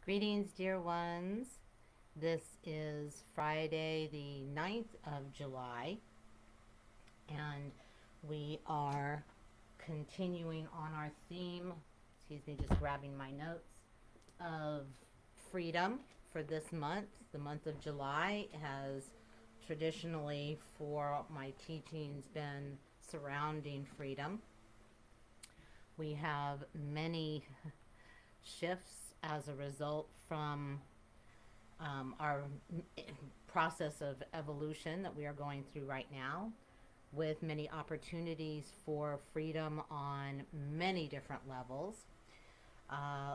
Greetings, dear ones. This is Friday, the 9th of July, and we are continuing on our theme. Excuse me, just grabbing my notes of freedom for this month. The month of July has traditionally, for my teachings, been surrounding freedom. We have many shifts as a result from our process of evolution that we are going through right now, with many opportunities for freedom on many different levels.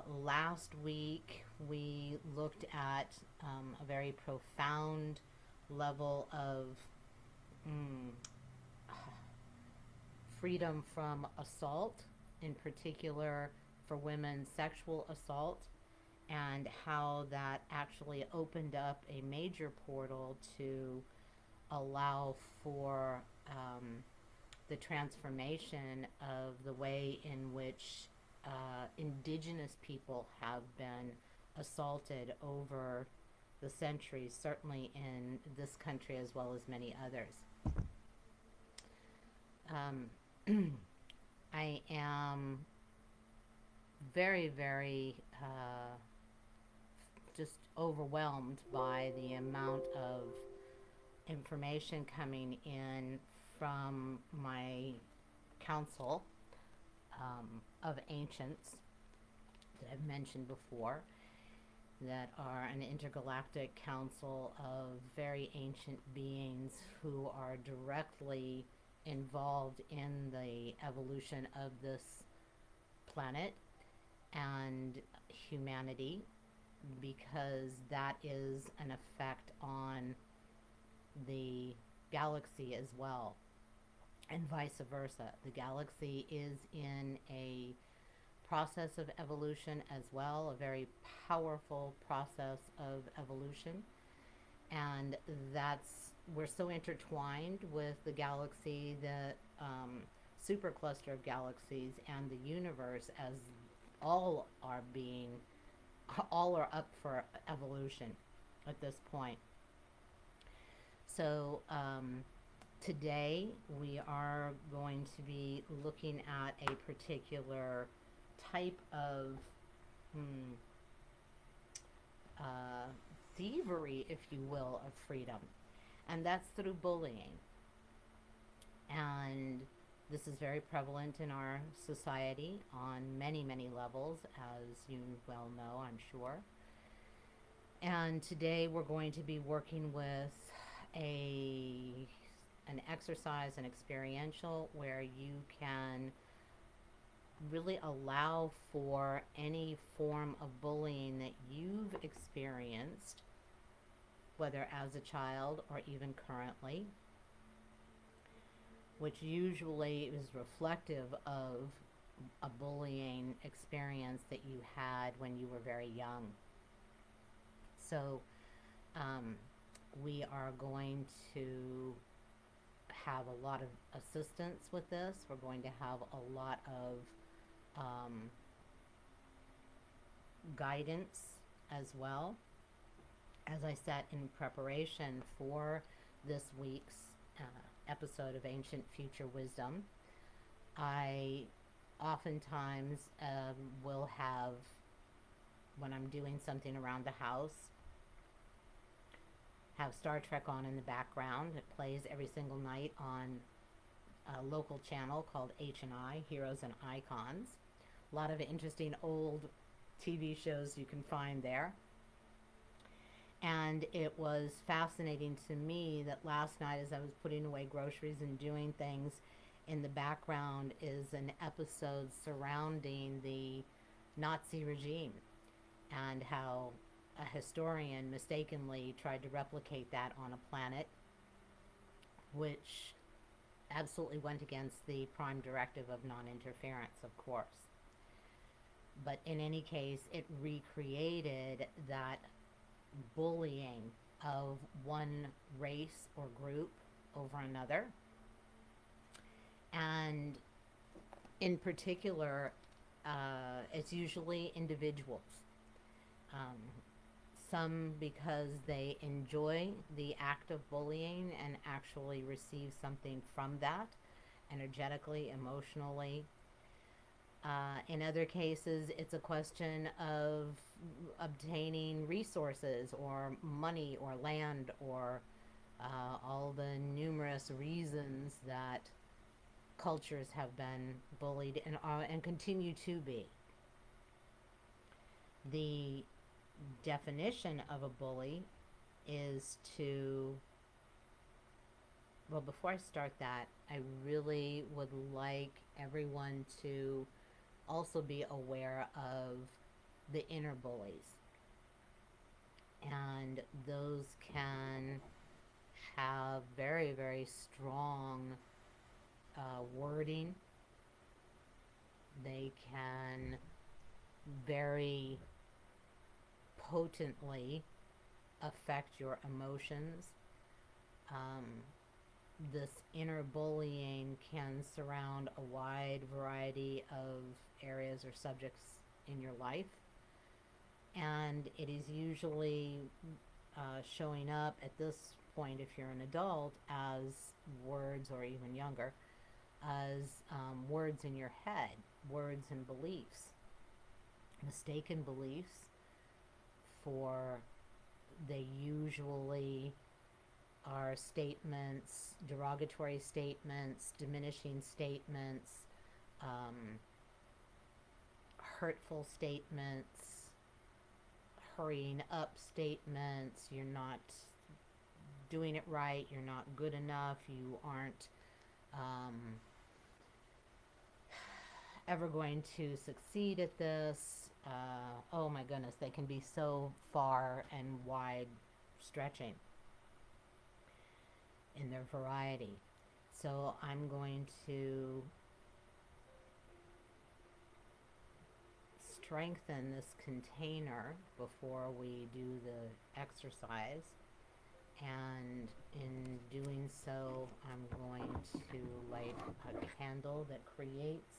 Last week we looked at a very profound level of freedom from assault, in particular for women, sexual assault, and how that actually opened up a major portal to allow for the transformation of the way in which indigenous people have been assaulted over the centuries, certainly in this country as well as many others. I am very, very just overwhelmed by the amount of information coming in from my council of ancients that I've mentioned before, that are an intergalactic council of very ancient beings who are directly involved in the evolution of this planet and humanity, because that is an effect on the galaxy as well, and vice versa. The galaxy is in a process of evolution as well, a very powerful process of evolution, and we're so intertwined with the galaxy, the supercluster of galaxies, and the universe, as all are up for evolution at this point. So today we are going to be looking at a particular type of thievery, if you will, of freedom, and that's through bullying. And this is very prevalent in our society on many, many levels, as you well know, I'm sure. And today we're going to be working with an exercise, an experiential, where you can really allow for any form of bullying that you've experienced, whether as a child or even currently, which usually is reflective of a bullying experience that you had when you were very young. So we are going to have a lot of assistance with this. We're going to have a lot of guidance as well. As I said, in preparation for this week's episode of Ancient Future Wisdom, I oftentimes will have, when I'm doing something around the house, have Star Trek on in the background. It plays every single night on a local channel called H&I, Heroes and Icons. A lot of interesting old TV shows you can find there. And it was fascinating to me that last night, as I was putting away groceries and doing things, in the background is an episode surrounding the Nazi regime, and how a historian mistakenly tried to replicate that on a planet, which absolutely went against the prime directive of non-interference, of course. But in any case, it recreated that bullying of one race or group over another. And in particular, it's usually individuals. Um, some because they enjoy the act of bullying and actually receive something from that, energetically, emotionally. In other cases, it's a question of obtaining resources or money or land or all the numerous reasons that cultures have been bullied and continue to be. The definition of a bully is to, well, before I start that, I really would like everyone to also be aware of the inner bullies. And those can have very, very strong wording. They can very potently affect your emotions. Um, this inner bullying can surround a wide variety of areas or subjects in your life. And it is usually showing up at this point, if you're an adult, as words, or even younger, as words in your head, words and beliefs, mistaken beliefs. For they usually are statements, derogatory statements, diminishing statements, hurtful statements, hurrying up statements. You're not doing it right, you're not good enough, you aren't ever going to succeed at this. Oh my goodness, they can be so far and wide stretching in their variety. So I'm going to strengthen this container before we do the exercise. And in doing so, I'm going to light a candle that creates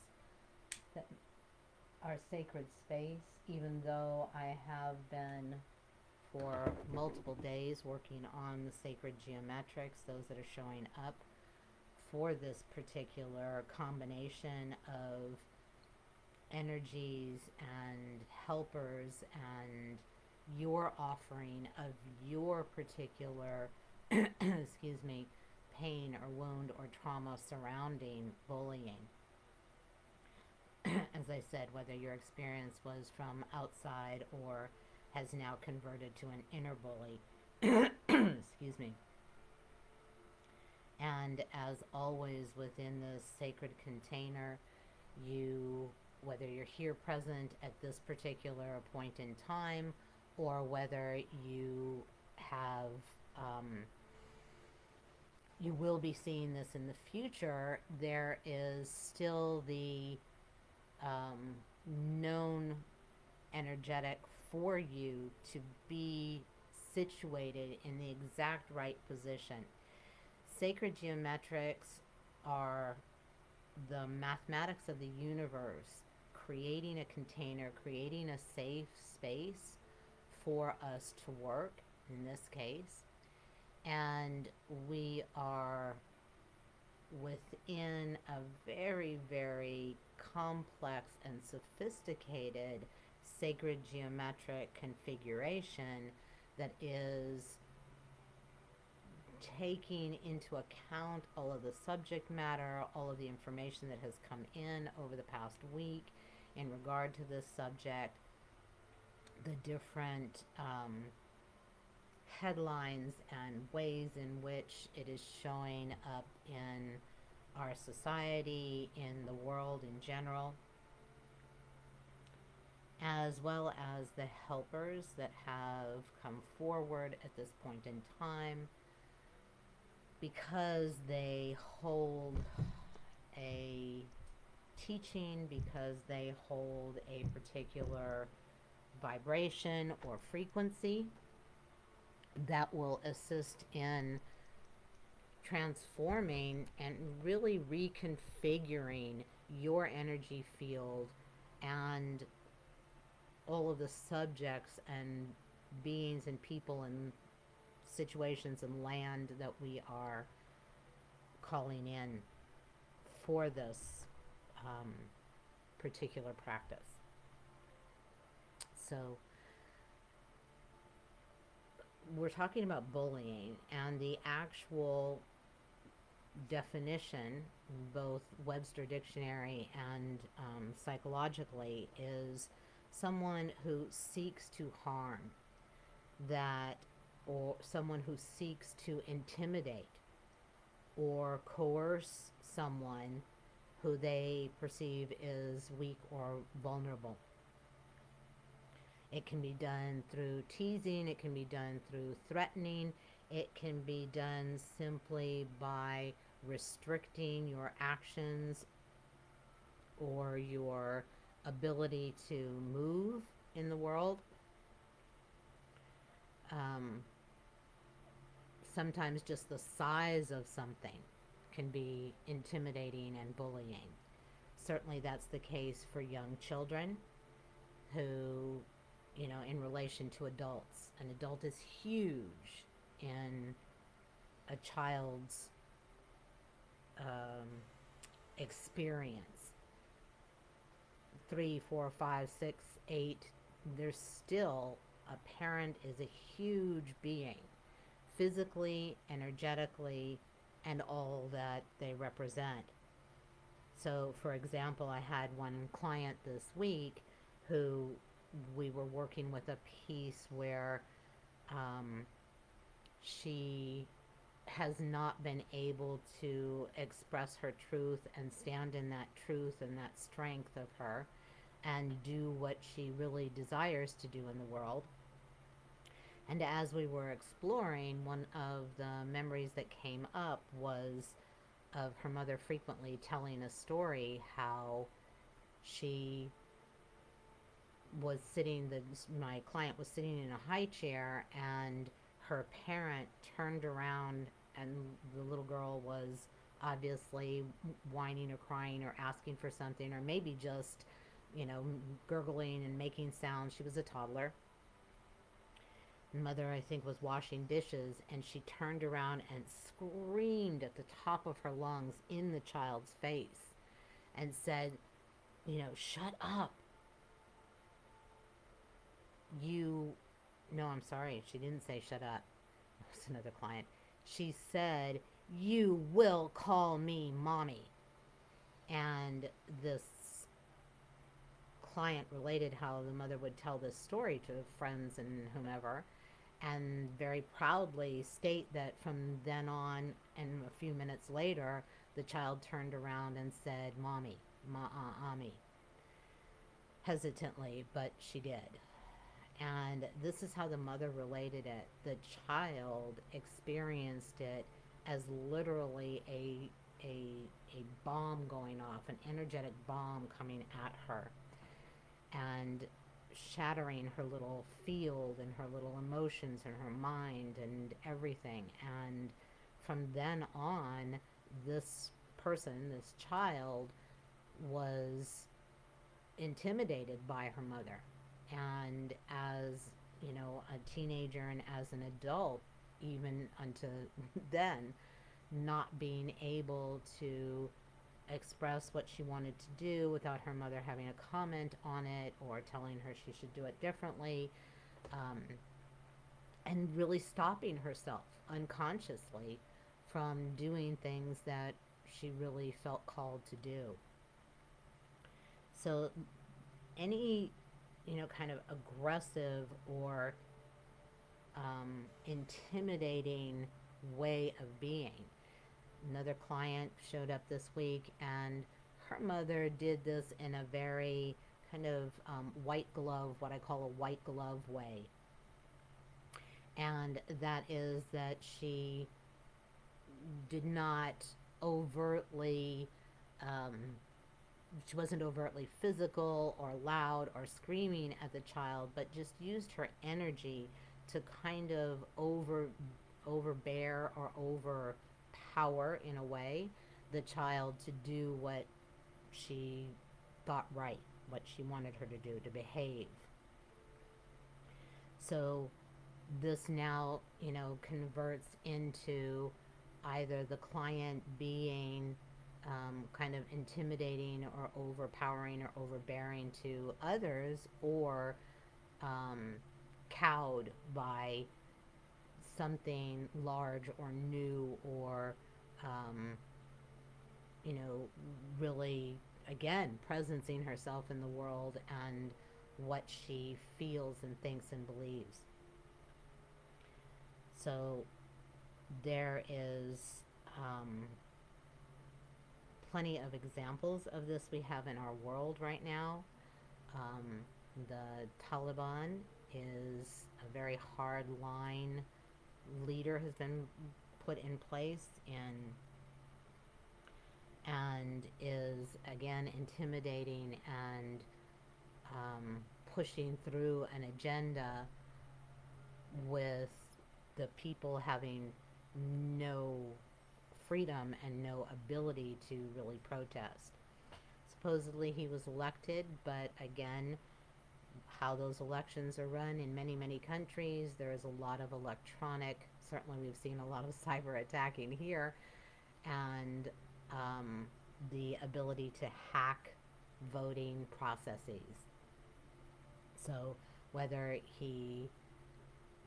our sacred space, even though I have been for multiple days working on the sacred geometrics, those that are showing up for this particular combination of energies and helpers and your offering of your particular excuse me, pain or wound or trauma surrounding bullying. As I said, whether your experience was from outside or has now converted to an inner bully. Excuse me. And as always within this sacred container, you, whether you're here present at this particular point in time, or whether you have, you will be seeing this in the future, there is still the known energetic for you to be situated in the exact right position. Sacred geometrics are the mathematics of the universe, creating a container, creating a safe space for us to work, in this case. And we are within a very, very complex and sophisticated sacred geometric configuration that is taking into account all of the subject matter, all of the information that has come in over the past week in regard to this subject, the different headlines and ways in which it is showing up in our society, in the world in general, as well as the helpers that have come forward at this point in time, because they hold a teaching, because they hold a particular vibration or frequency that will assist in transforming and really reconfiguring your energy field and all of the subjects and beings and people and situations and land that we are calling in for this um, particular practice. So we're talking about bullying, and the actual definition, both Webster Dictionary and psychologically, is someone who seeks to harm, that, or someone who seeks to intimidate or coerce someone who they perceive is weak or vulnerable. It can be done through teasing, it can be done through threatening, it can be done simply by restricting your actions or your ability to move in the world. Sometimes just the size of something can be intimidating and bullying. Certainly that's the case for young children who, in relation to adults. An adult is huge in a child's experience. 3, 4, 5, 6, 8, there's still, a parent is a huge being, physically, energetically, and all that they represent. So, for example, I had one client this week who we were working with a piece where she has not been able to express her truth and stand in that truth and that strength of her and do what she really desires to do in the world. And as we were exploring, one of the memories that came up was of her mother frequently telling a story how she was sitting, my client was sitting in a high chair, and her parent turned around, and the little girl was obviously whining or crying or asking for something, or maybe just, gurgling and making sounds. She was a toddler. Mother, I think, was washing dishes, and she turned around and screamed at the top of her lungs in the child's face and said, shut up. No, I'm sorry. She didn't say shut up. It was another client. She said, you will call me mommy. And this client related how the mother would tell this story to friends and whomever, and very proudly state that from then on, and a few minutes later, the child turned around and said, mommy, mommy. Hesitantly, but she did. And this is how the mother related it. The child experienced it as literally a bomb going off, an energetic bomb coming at her and shattering her little field and her little emotions and her mind and everything. And from then on, this person, this child, was intimidated by her mother. And as, a teenager and as an adult, even unto then, not being able to express what she wanted to do without her mother having a comment on it or telling her she should do it differently, and really stopping herself unconsciously from doing things that she really felt called to do. So any kind of aggressive or intimidating way of being. Another client showed up this week, and her mother did this in a very kind of white glove, what I call a white glove way. And that is that she did not overtly, she wasn't overtly physical or loud or screaming at the child, but just used her energy to kind of overbear or overpower, in a way, the child to do what she thought right, what she wanted her to do, to behave. So this now, converts into either the client being kind of intimidating or overpowering or overbearing to others, or um, cowed by something large or new, or um, you know, really, again, presencing herself in the world and what she feels and thinks and believes. So there is plenty of examples of this we have in our world right now. Um, the Taliban is a very hard line leader, has been put in place, and is again intimidating and pushing through an agenda with the people having no freedom and no ability to really protest. Supposedly he was elected, but again, how those elections are run in many, many countries, there is a lot of electronic, certainly we've seen a lot of cyber attacking here, and the ability to hack voting processes. So whether he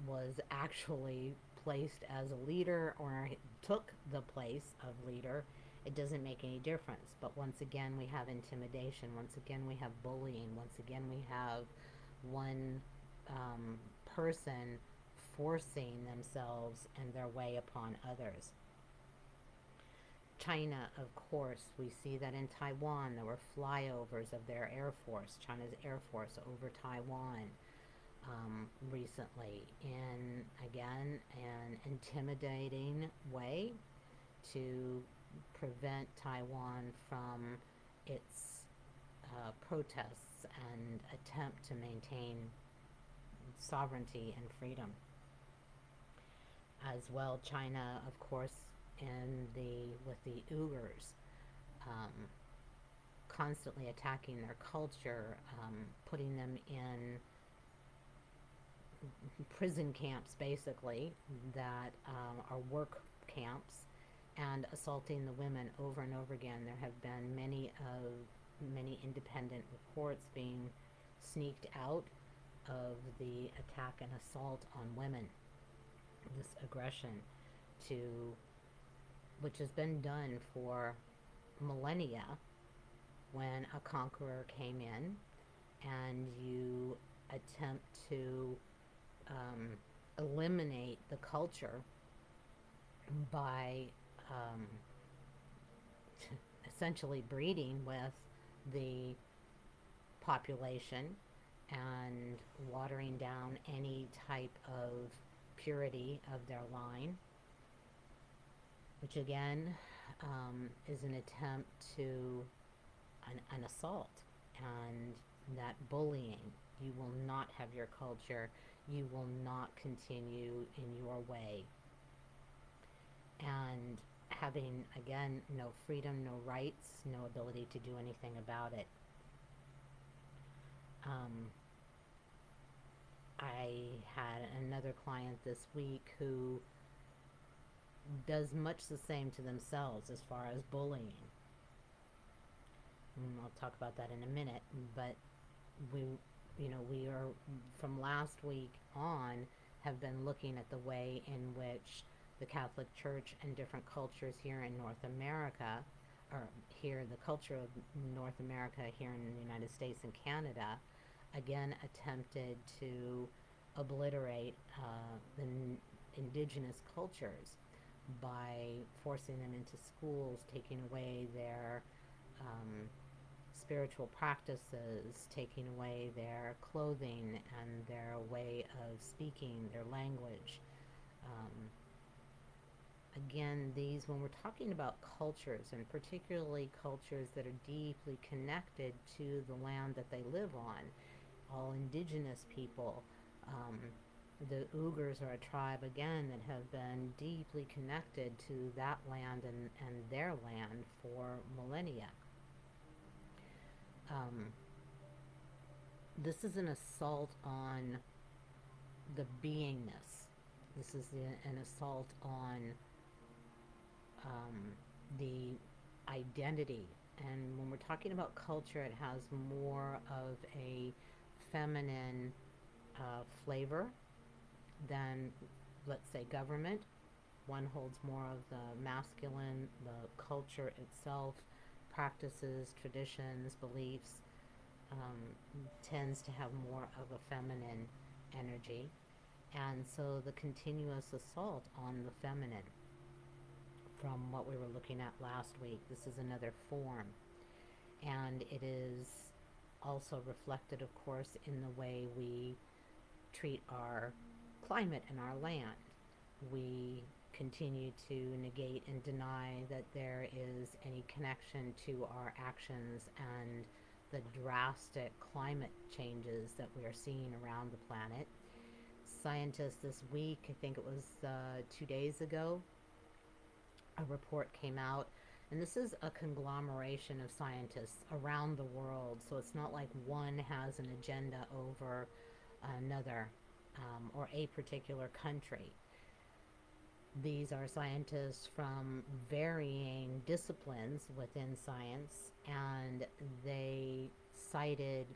was actually placed as a leader or took the place of leader, it doesn't make any difference. But once again, we have intimidation. Once again, we have bullying. Once again, we have one person forcing themselves and their way upon others. China, of course, we see that in Taiwan. There were flyovers of their Air Force, China's Air Force, over Taiwan recently, in, again, an intimidating way to prevent Taiwan from its protests and attempt to maintain sovereignty and freedom. As well, China, of course, with the Uyghurs, um, constantly attacking their culture, putting them in prison camps, basically, that are work camps, and assaulting the women over and over again. There have been many independent reports being sneaked out of the attack and assault on women. This aggression to which has been done for millennia, when a conqueror came in and you attempt to eliminate the culture by essentially breeding with the population and watering down any type of purity of their line, which again is an attempt to an assault, and that bullying. You will not have your culture. You will not continue in your way. And having, again, no freedom, no rights, no ability to do anything about it. I had another client this week who does much the same to themselves as far as bullying. I'll talk about that in a minute, but we are, from last week on, have been looking at the way in which the Catholic Church and different cultures here in North America, or here, the culture of North America here in the United States and Canada, again attempted to obliterate the indigenous cultures by forcing them into schools, taking away their spiritual practices, taking away their clothing and their way of speaking, their language. Again, when we're talking about cultures, and particularly cultures that are deeply connected to the land that they live on, all indigenous people, the Uyghurs are a tribe, again, that have been deeply connected to that land and their land for millennia. This is an assault on the beingness. This is an assault on the identity. And when we're talking about culture, it has more of a feminine flavor than, let's say, government. One holds more of the masculine, the culture itself, practices, traditions, beliefs, tends to have more of a feminine energy. And so the continuous assault on the feminine from what we were looking at last week, this is another form. And it is also reflected, of course, in the way we treat our climate and our land. We continue to negate and deny that there is any connection to our actions and the drastic climate changes that we are seeing around the planet. Scientists this week, I think it was 2 days ago, a report came out, and this is a conglomeration of scientists around the world, so it's not like one has an agenda over another or a particular country. These are scientists from varying disciplines within science, and they cited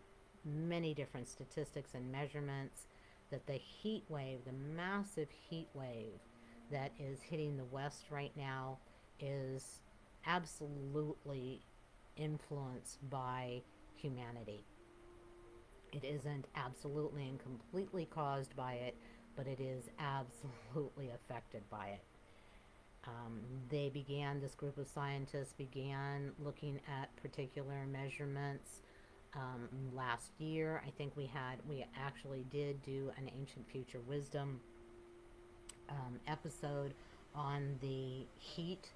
many different statistics and measurements that the heat wave, the massive heat wave that is hitting the West right now, is absolutely influenced by humanity. It isn't absolutely and completely caused by it, but it is absolutely affected by it. This group of scientists began looking at particular measurements last year. I think we actually did do an Ancient Future Wisdom episode on the heat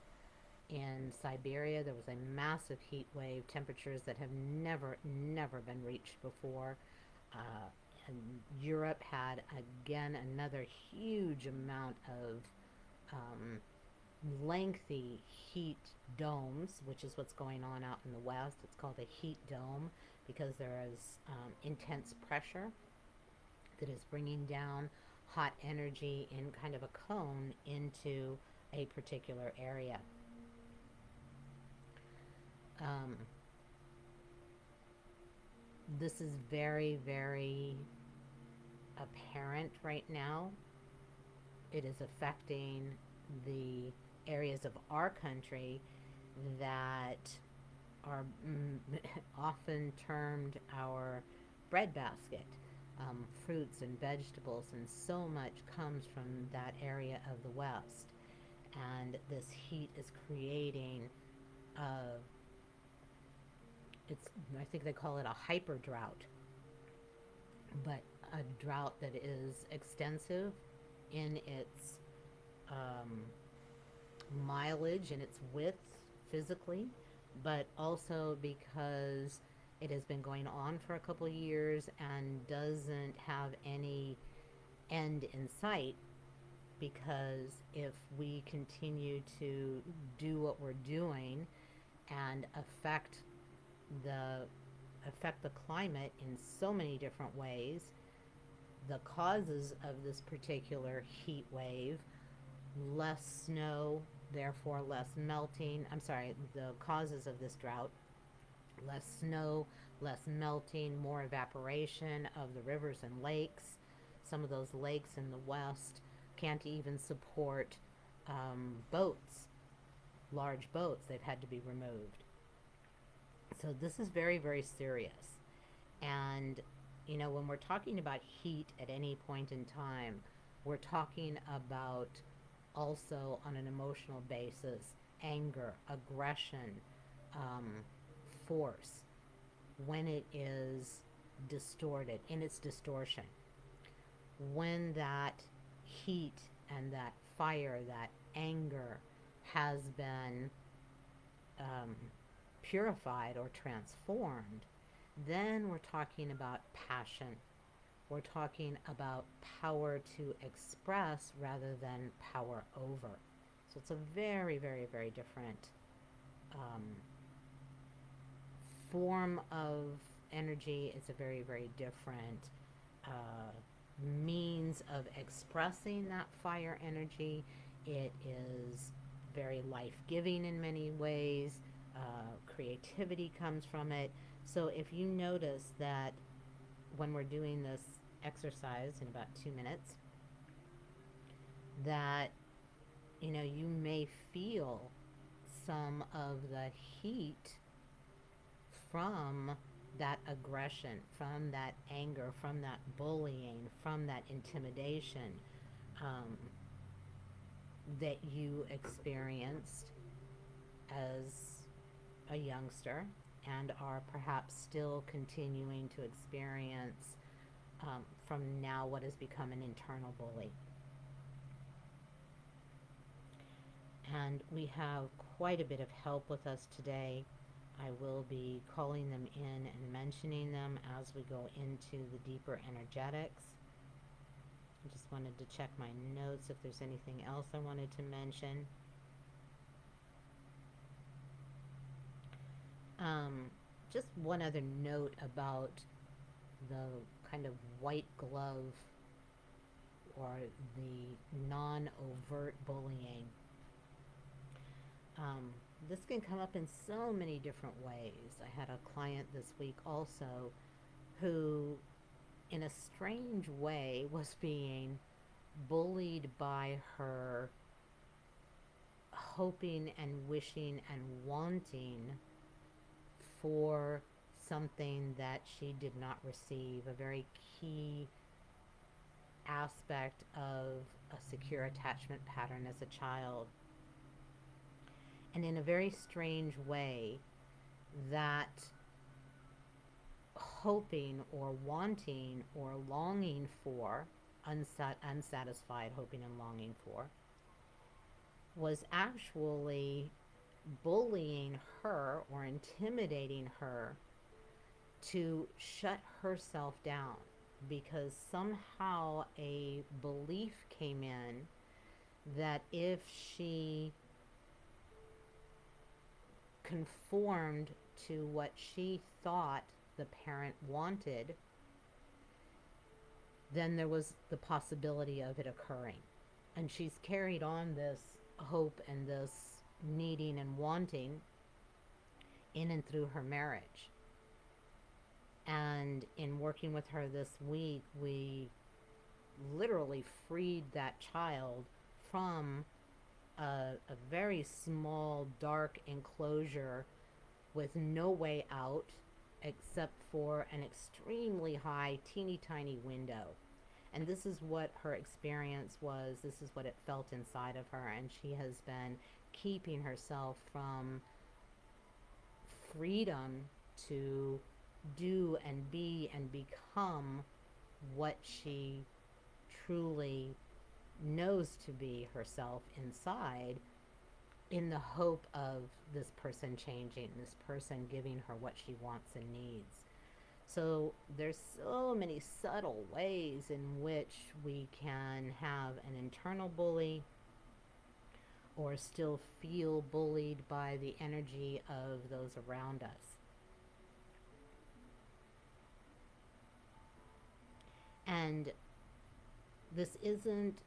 in Siberia. There was a massive heat wave, temperatures that have never been reached before. And Europe had, again, another huge amount of lengthy heat domes, which is what's going on out in the West. It's called a heat dome because there is intense pressure that is bringing down hot energy in kind of a cone into a particular area. This is very, very apparent right now. It is affecting the areas of our country that are often termed our breadbasket. Fruits and vegetables, and so much comes from that area of the West. And this heat is creating I think they call it a hyper drought, but a drought that is extensive in its mileage and its width physically, but also because it has been going on for a couple of years and doesn't have any end in sight, because if we continue to do what we're doing and affect the climate in so many different ways, the causes of this particular heat wave, less snow, therefore less melting. The causes of this drought, less snow, less melting, more evaporation of the rivers and lakes. Some of those lakes in the West can't even support boats, large boats. They've had to be removed. So this is very, very serious. And, when we're talking about heat at any point in time, we're talking about also on an emotional basis, anger, aggression, force, when it is distorted, in its distortion. When that heat and that fire, that anger has been purified or transformed, then we're talking about passion. We're talking about power to express rather than power over. So it's a very, very, very different form of energy. It's a very, very different means of expressing that fire energy. It is very life-giving in many ways. Creativity comes from it. So if you notice that when we're doing this exercise in about 2 minutes, that you may feel some of the heat from that aggression, from that anger, from that bullying, from that intimidation um, that you experienced as a youngster and are perhaps still continuing to experience from now what has become an internal bully. And we have quite a bit of help with us today. I will be calling them in and mentioning them as we go into the deeper energetics. I just wanted to check my notes if there's anything else I wanted to mention. Just one other note about the kind of white glove or the non-overt bullying. This can come up in so many different ways. I had a client this week also who, in a strange way, was being bullied by her hoping and wishing and wanting for something that she did not receive, a very key aspect of a secure attachment pattern as a child. And in a very strange way, that hoping or wanting or longing for, unsatisfied hoping and longing for, was actually bullying her or intimidating her to shut herself down, because somehow a belief came in that if she conformed to what she thought the parent wanted, then there was the possibility of it occurring. And she's carried on this hope and this needing and wanting in and through her marriage. And in working with her this week, we literally freed that child from a very small, dark enclosure with no way out except for an extremely high, teeny tiny window. And this is what her experience was. This is what it felt inside of her. And she has been keeping herself from freedom to do and be and become what she truly knows to be herself inside, in the hope of this person changing, this person giving her what she wants and needs. So there's so many subtle ways in which we can have an internal bully or still feel bullied by the energy of those around us. And this isn't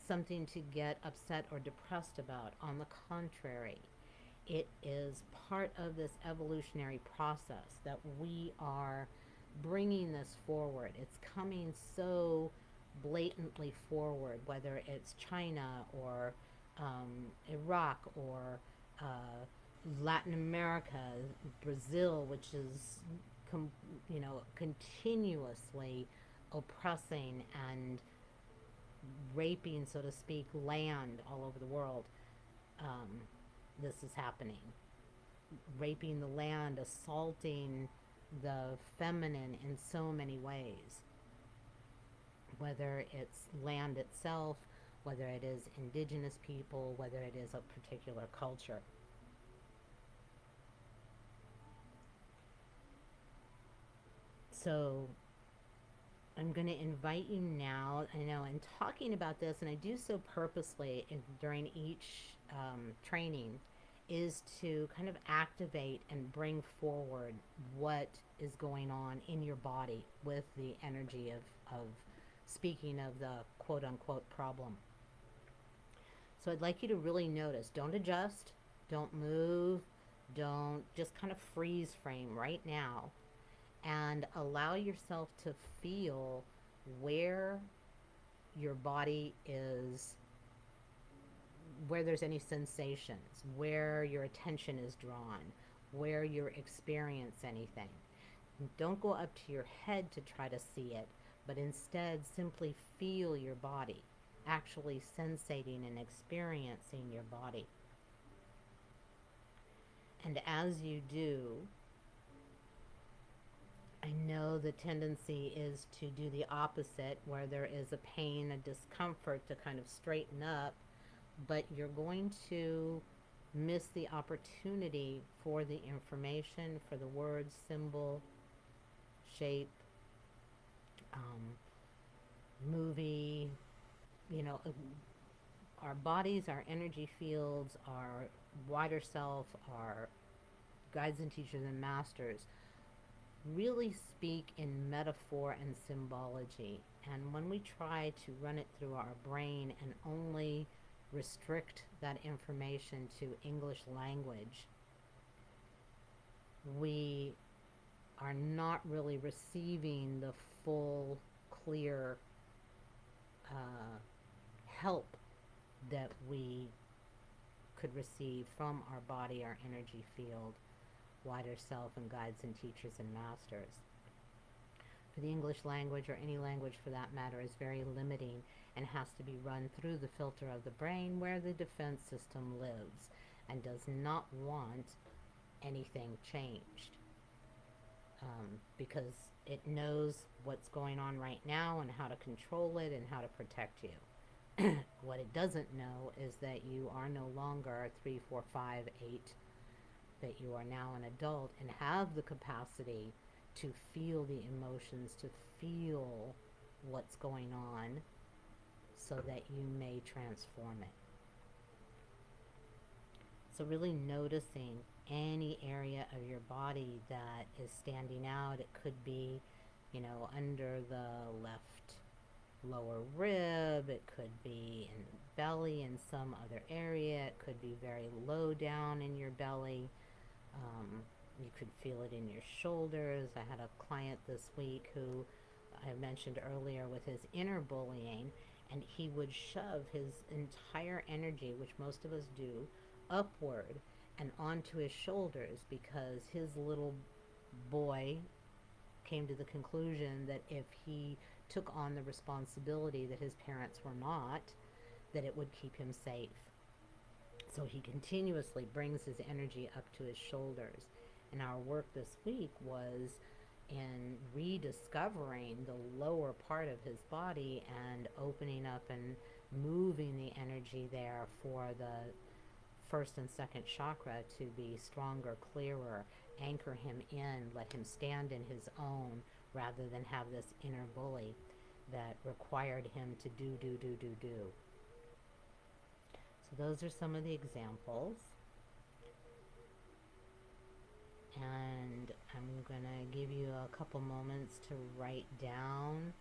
something to get upset or depressed about. On the contrary, it is part of this evolutionary process that we are bringing this forward. It's coming so blatantly forward, whether it's China or Iraq or Latin America, Brazil, which is continuously oppressing and raping, so to speak, land all over the world. This is happening. Raping the land, assaulting the feminine in so many ways. Whether it's land itself, whether it is indigenous people, whether it is a particular culture. So I'm going to invite you now, in talking about this, and I do so purposely during each training, is to kind of activate and bring forward what is going on in your body with the energy of speaking of the quote-unquote problem. So I'd like you to really notice. Don't adjust. Don't move. Don't just kind of freeze frame right now. And allow yourself to feel where your body is, where there's any sensations, where your attention is drawn, where you experience anything. Don't go up to your head to try to see it, but instead simply feel your body, actually sensating and experiencing your body. And as you do, I know the tendency is to do the opposite, where there is a pain, a discomfort, to kind of straighten up, but you're going to miss the opportunity for the information, for the word, symbol, shape, movie, you know, our bodies, our energy fields, our wider self, our guides and teachers and masters really speak in metaphor and symbology. And when we try to run it through our brain and only restrict that information to English language, we are not really receiving the full, clear help that we could receive from our body, our energy field, wider self, and guides and teachers and masters. For the English language, or any language for that matter, is very limiting and has to be run through the filter of the brain, where the defense system lives and does not want anything changed, because it knows what's going on right now and how to control it and how to protect you. What it doesn't know is that you are no longer 3, 4, 5, 8, that you are now an adult and have the capacity to feel the emotions, to feel what's going on, so that you may transform it. So really noticing any area of your body that is standing out. It could be, under the left lower rib. It could be in the belly in some other area. It could be very low down in your belly. You could feel it in your shoulders. I had a client this week who I mentioned earlier with his inner bullying, and he would shove his entire energy, which most of us do, upward and onto his shoulders, because his little boy came to the conclusion that if he took on the responsibility that his parents were not, that it would keep him safe. So he continuously brings his energy up to his shoulders. And our work this week was in rediscovering the lower part of his body and opening up and moving the energy there for the first and second chakra to be stronger, clearer, anchor him in, let him stand in his own, rather than have this inner bully that required him to do. So those are some of the examples. And I'm going to give you a couple moments to write down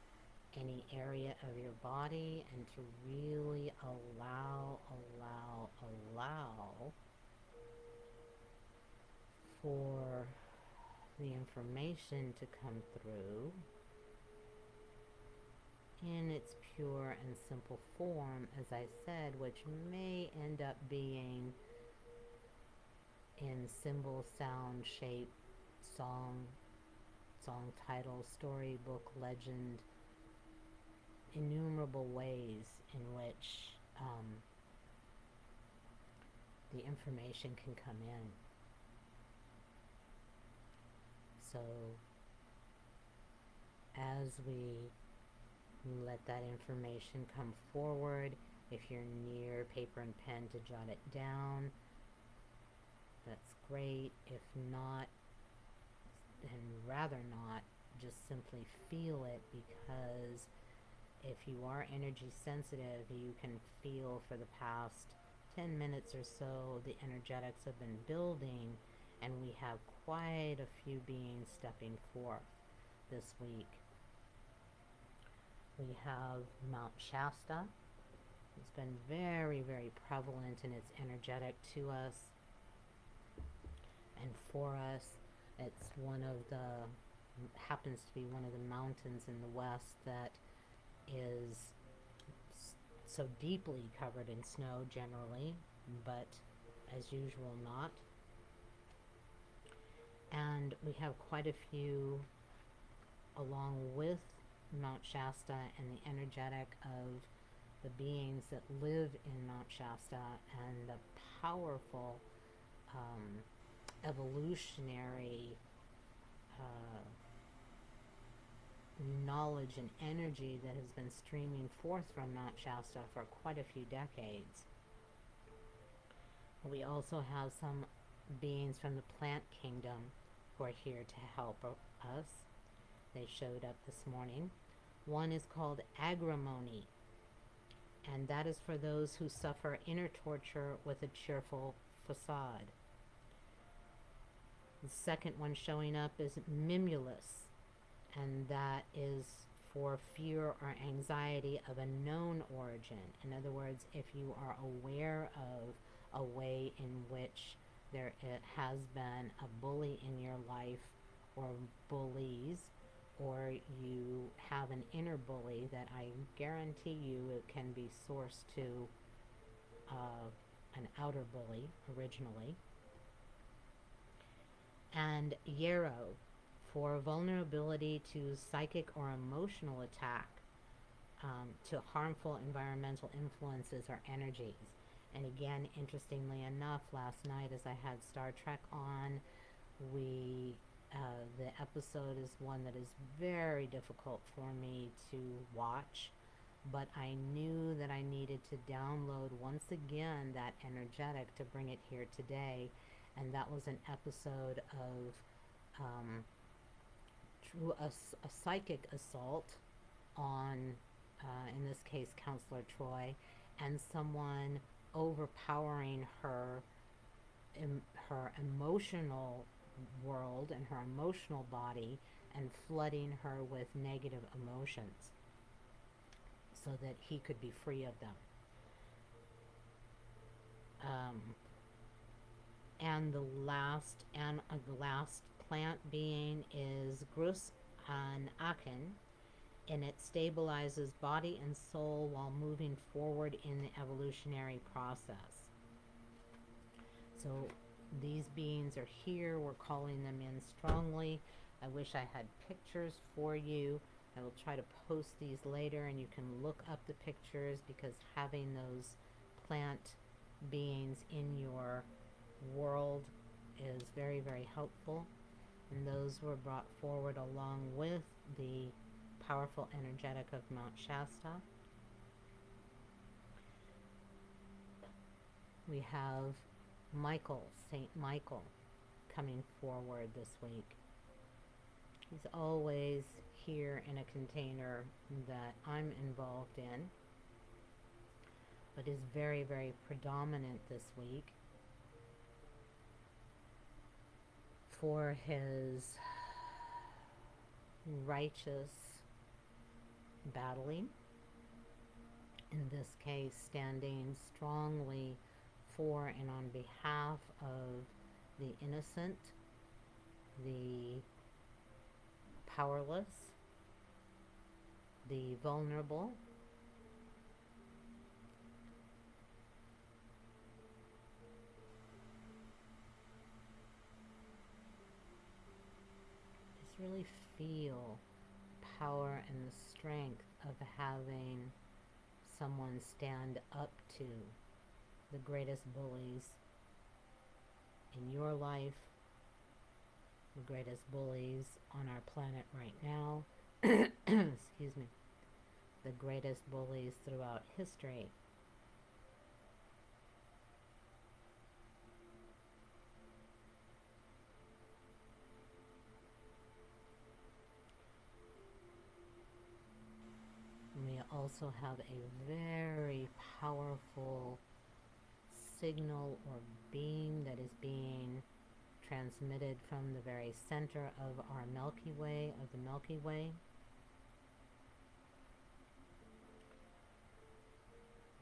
any area of your body and to really allow for the information to come through in its pure and simple form, as I said, which may end up being in symbol, sound, shape, song title, storybook, legend, innumerable ways in which the information can come in. So as we let that information come forward, if you're near paper and pen to jot it down, that's great. If not, and rather not, just simply feel it, because if you are energy sensitive, you can feel for the past 10 minutes or so the energetics have been building, and we have quite a few beings stepping forth this week. we have Mount Shasta. It's been very, very prevalent and it's energetic to us and for us. It's happens to be one of the mountains in the west that is so deeply covered in snow generally, but as usual not. And we have quite a few along with Mount Shasta and the energetic of the beings that live in Mount Shasta and the powerful evolutionary knowledge and energy that has been streaming forth from Mount Shasta for quite a few decades. We also have some beings from the plant kingdom who are here to help us. They showed up this morning. One is called agrimony, and that is for those who suffer inner torture with a cheerful facade. The second one showing up is mimulus, and that is for fear or anxiety of a known origin. In other words, if you are aware of a way in which there has been a bully in your life or bullies, or you have an inner bully, that I guarantee you it can be sourced to an outer bully originally. And yarrow, for vulnerability to psychic or emotional attack, to harmful environmental influences or energies. And again, interestingly enough, last night as I had Star Trek on, the episode is one that is very difficult for me to watch, but I knew that I needed to download once again that energetic to bring it here today. And that was an episode of a psychic assault on, in this case, Counselor Troy, and someone overpowering her emotional world and her emotional body and flooding her with negative emotions so that he could be free of them. And the last plant being is Grus an Aken, and it stabilizes body and soul while moving forward in the evolutionary process. So these beings are here. We're calling them in strongly. I wish I had pictures for you. I will try to post these later and you can look up the pictures, because having those plant beings in your world is very, very helpful. And those were brought forward along with the powerful energetic of Mount Shasta. We have Michael, Saint Michael, coming forward this week. He's always here in a container that I'm involved in, but is very, very predominant this week for his righteous battling. In this case, standing strongly for and on behalf of the innocent, the powerless, the vulnerable, just really feel power and the strength of having someone stand up to the greatest bullies in your life, the greatest bullies on our planet right now, excuse me, the greatest bullies throughout history. We also have a very powerful signal or beam that is being transmitted from the very center of our Milky Way, of the Milky Way.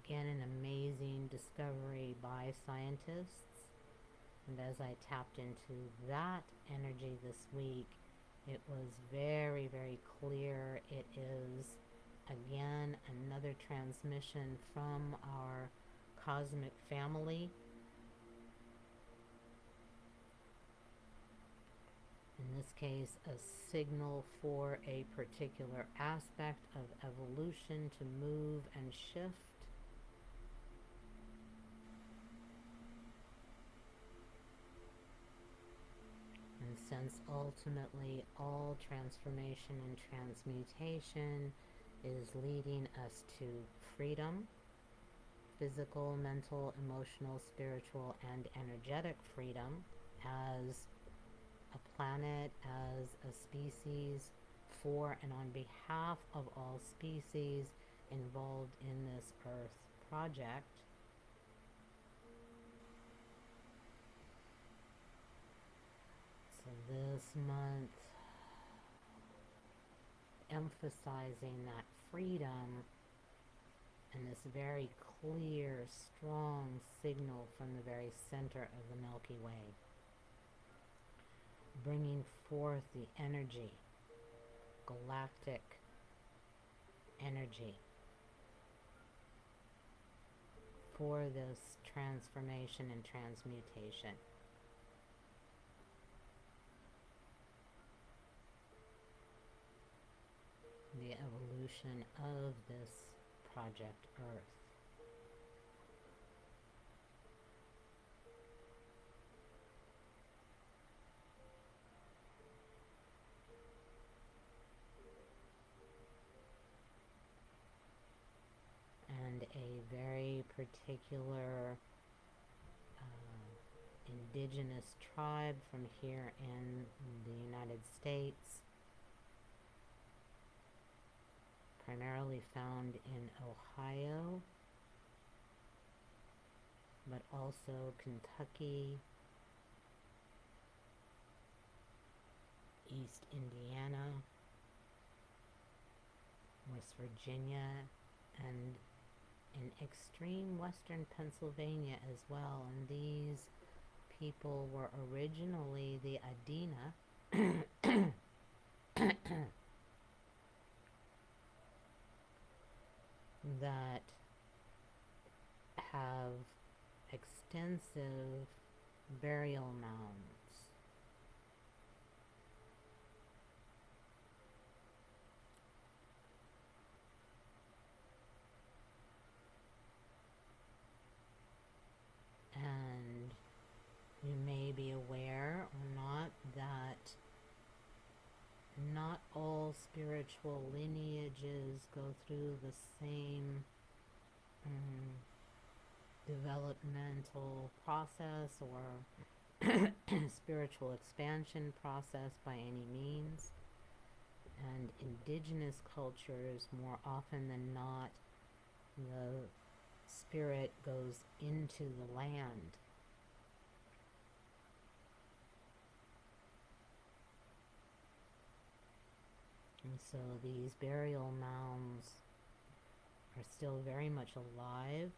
again, an amazing discovery by scientists. And as I tapped into that energy this week, it was very, very clear. It is, again, another transmission from our cosmic family. In this case, a signal for a particular aspect of evolution to move and shift. And since ultimately all transformation and transmutation is leading us to freedom, physical, mental, emotional, spiritual, and energetic freedom as a planet, as a species, for and on behalf of all species involved in this Earth project. So this month, emphasizing that freedom and this very clear, strong signal from the very center of the Milky Way, bringing forth the energy, galactic energy, for this transformation and transmutation. The evolution of this Project Earth. And a very particular indigenous tribe from here in the United States, primarily found in Ohio, but also Kentucky, East Indiana, West Virginia, and in extreme western Pennsylvania as well. And these people were originally the Adena that have extensive burial mounds. And you may be aware or not that not all spiritual lineages go through the same developmental process or spiritual expansion process by any means. And indigenous cultures, more often than not, the spirit goes into the land. And so these burial mounds are still very much alive.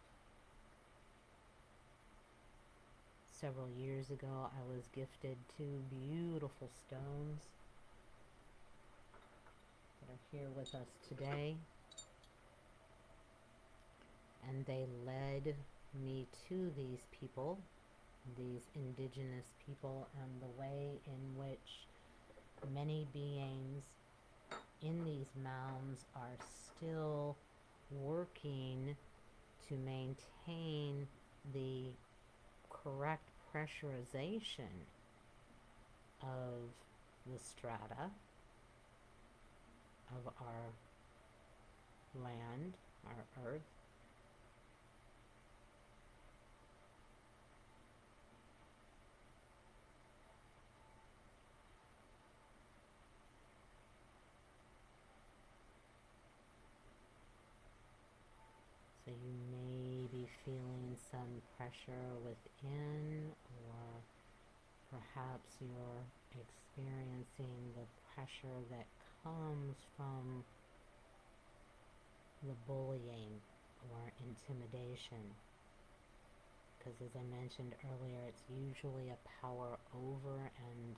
Several years ago, I was gifted 2 beautiful stones that are here with us today. And they led me to these people, these indigenous people, and the way in which many beings in these mounds are still working to maintain the correct pressurization of the strata of our land, our earth. So you may be feeling some pressure within, or perhaps you're experiencing the pressure that comes from the bullying or intimidation. Because as I mentioned earlier, it's usually a power over and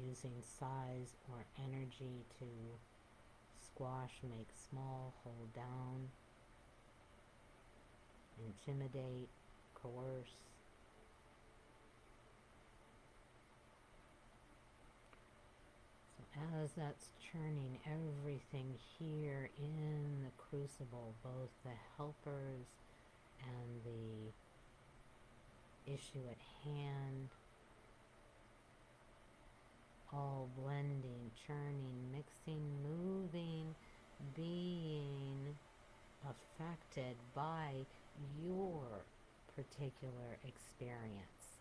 using size or energy to squash, make small, hold down, intimidate, coerce. So as that's churning everything here in the crucible, both the helpers and the issue at hand, all blending, churning, mixing, moving, being affected by your particular experience.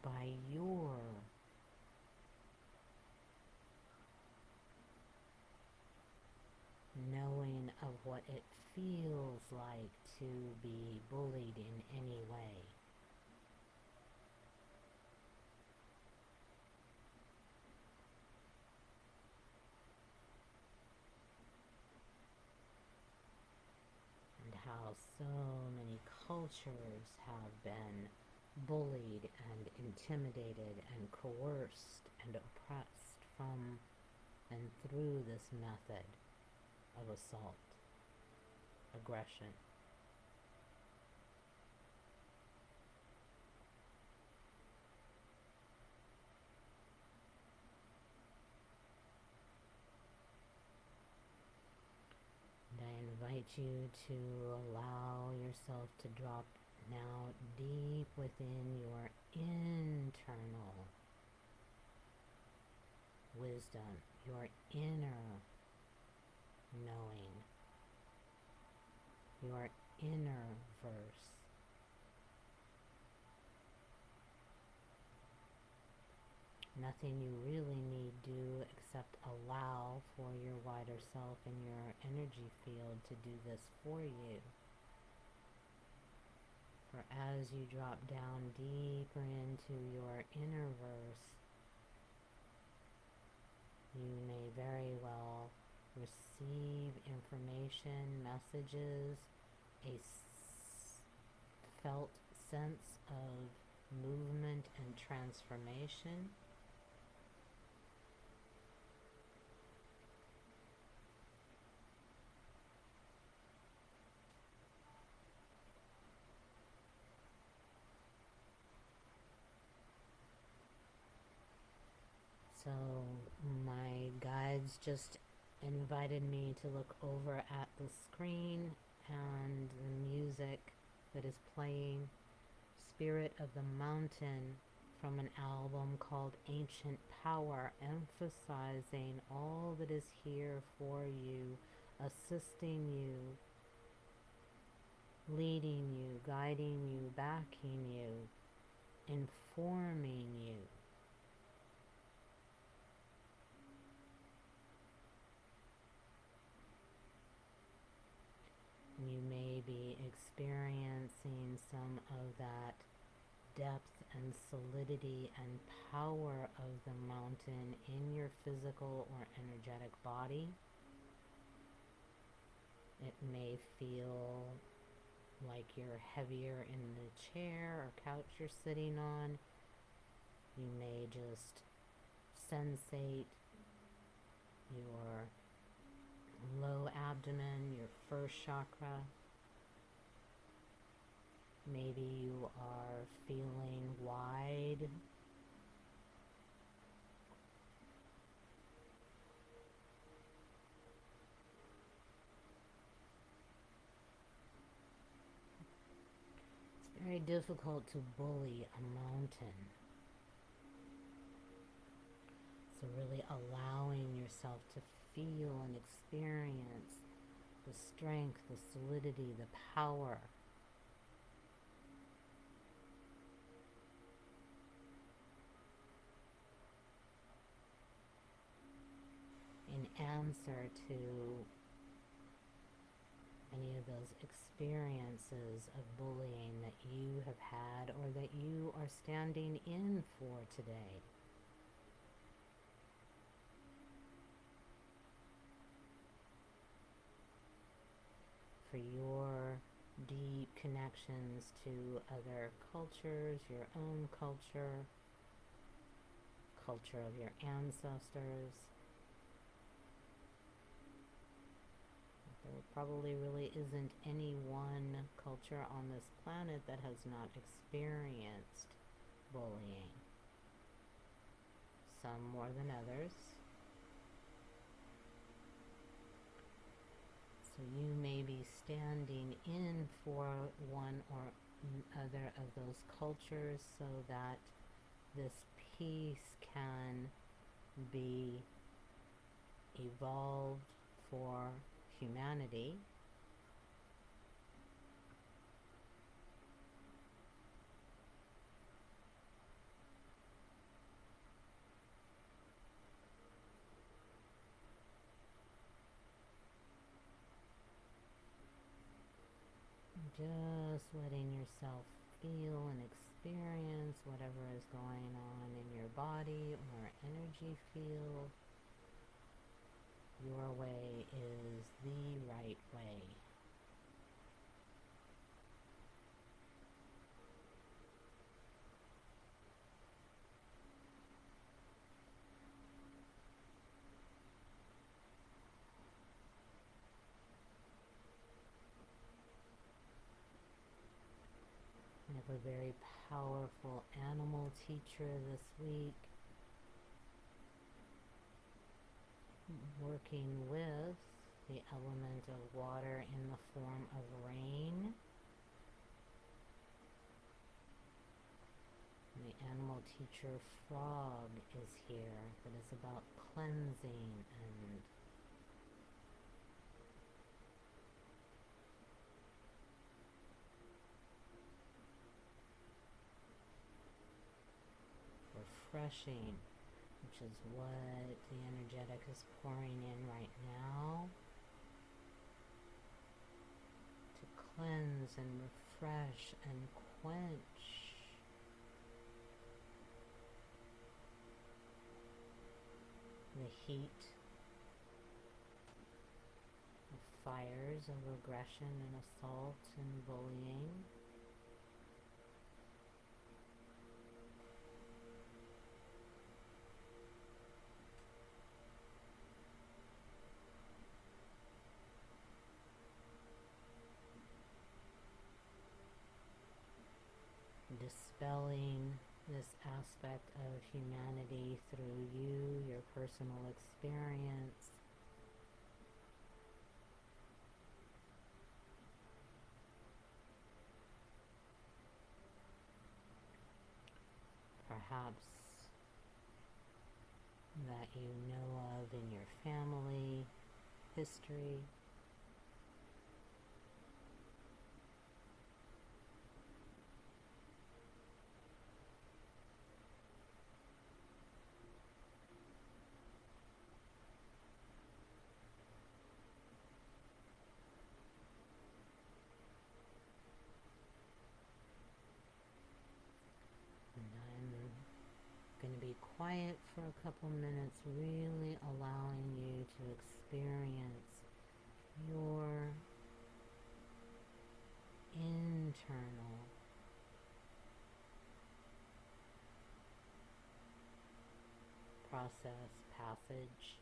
By your knowing of what it feels like to be bullied in any way. And how so many cultures have been bullied and intimidated and coerced and oppressed from and through this method of assault, aggression. And I invite you to allow yourself to drop now deep within your internal wisdom, your inner knowing, your inner verse. Nothing you really need do except allow for your wider self and your energy field to do this for you. For as you drop down deeper into your inner verse, you may very well receive information, messages, a felt sense of movement and transformation. So my guides just invited me to look over at the screen and the music that is playing, Spirit of the Mountain, from an album called Ancient Power, emphasizing all that is here for you, assisting you, leading you, guiding you, backing you, informing you. You may be experiencing some of that depth and solidity and power of the mountain in your physical or energetic body. It may feel like you're heavier in the chair or couch you're sitting on. You may just sensate your low abdomen, your first chakra. Maybe you are feeling wide. It's very difficult to bully a mountain. So really allowing yourself to feel and experience the strength, the solidity, the power. In answer to any of those experiences of bullying that you have had or that you are standing in for today. for your deep connections to other cultures, your own culture, culture of your ancestors. There probably really isn't any one culture on this planet that has not experienced bullying. Some more than others. So you may be standing in for one or other of those cultures so that this peace can be evolved for humanity. Just letting yourself feel and experience whatever is going on in your body or energy field. Your way is the right way. We have a very powerful animal teacher this week, working with the element of water in the form of rain. And the animal teacher frog is here, that is about cleansing and refreshing, which is what the energetic is pouring in right now, to cleanse and refresh and quench the heat of fires of aggression and assault and bullying. Dispelling this aspect of humanity through you, your personal experience. Perhaps that you know of in your family history. Going to be quiet for a couple minutes, really allowing you to experience your internal process, passage.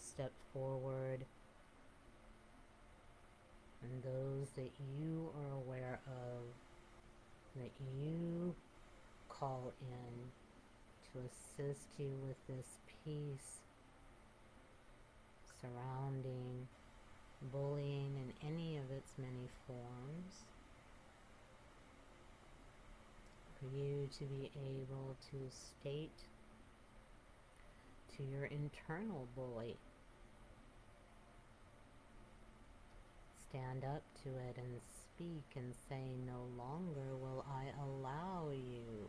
step forward, and those that you are aware of, that you call in to assist you with this peace surrounding bullying in any of its many forms, for you to be able to state to your internal bully, stand up to it and speak and say, no longer will I allow you.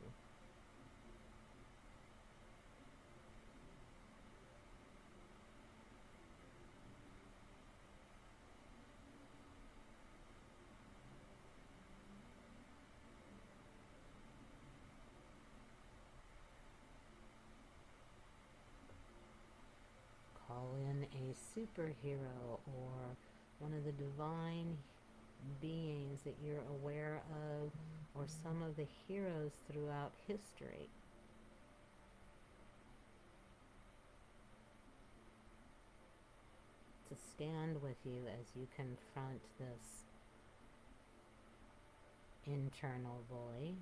Call in a superhero or one of the divine beings that you're aware of, or some of the heroes throughout history. To stand with you as you confront this internal bully.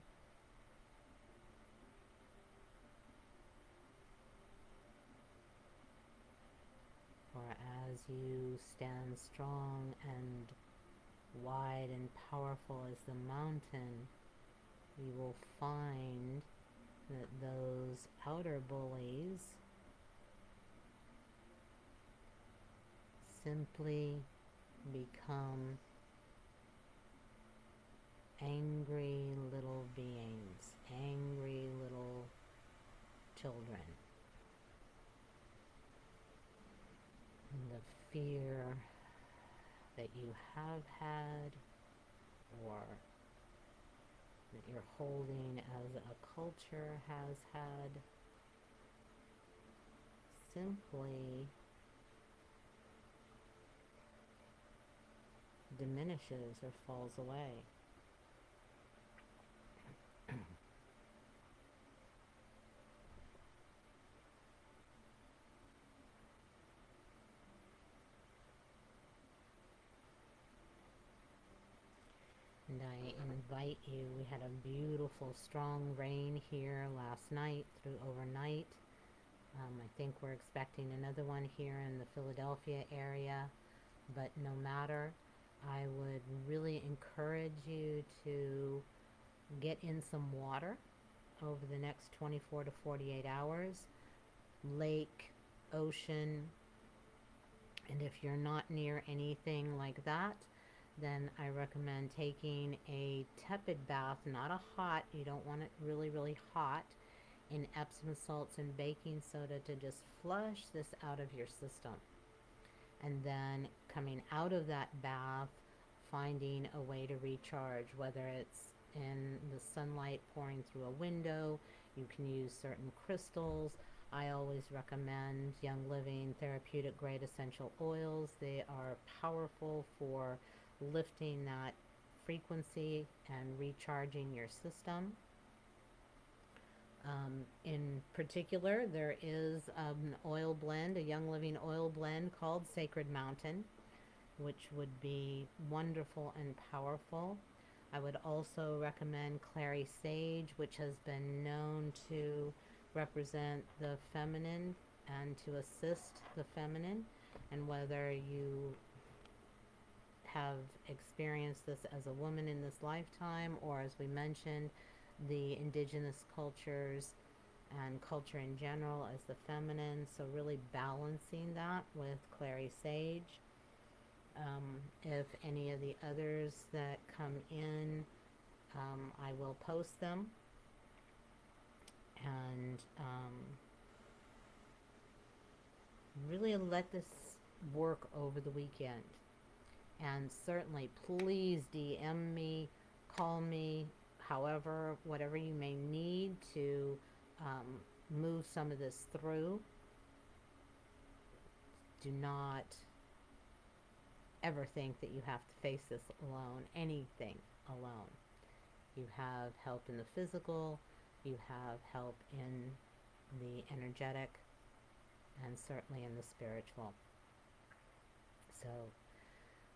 For as you stand strong and wide and powerful as the mountain, you will find that those outer bullies simply become angry little beings, angry little children. And the fear that you have had, or that you're holding as a culture has had, simply diminishes or falls away. And I invite you, we had a beautiful strong rain here last night through overnight. I think we're expecting another one here in the Philadelphia area, but no matter, I would really encourage you to get in some water over the next 24 to 48 hours. Lake, ocean, and if you're not near anything like that, then I recommend taking a tepid bath, not a hot, you don't want it really, really hot, in Epsom salts and baking soda to just flush this out of your system. And then coming out of that bath, finding a way to recharge, whether it's in the sunlight pouring through a window, you can use certain crystals. I always recommend Young Living therapeutic grade essential oils. They are powerful for lifting that frequency and recharging your system. In particular, there is an oil blend, a Young Living oil blend called Sacred Mountain, which would be wonderful and powerful. I would also recommend Clary Sage, which has been known to represent the feminine and to assist the feminine. And whether you have experienced this as a woman in this lifetime, or as we mentioned, the indigenous cultures and culture in general as the feminine, so really balancing that with Clary Sage. If any of the others that come in, I will post them, and really let this work over the weekend. And certainly please DM me, call me, however, whatever you may need to move some of this through. Do not ever think that you have to face this alone, anything alone. You have help in the physical, you have help in the energetic, and certainly in the spiritual. So,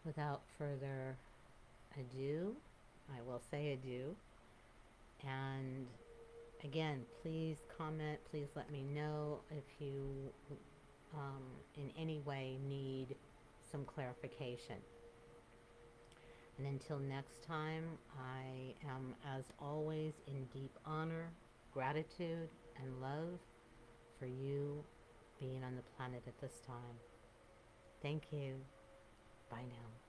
without further ado, I will say adieu. And again, please comment, please let me know if you in any way need some clarification. And until next time, I am, as always, in deep honor, gratitude, and love for you being on the planet at this time. Thank you. Bye now.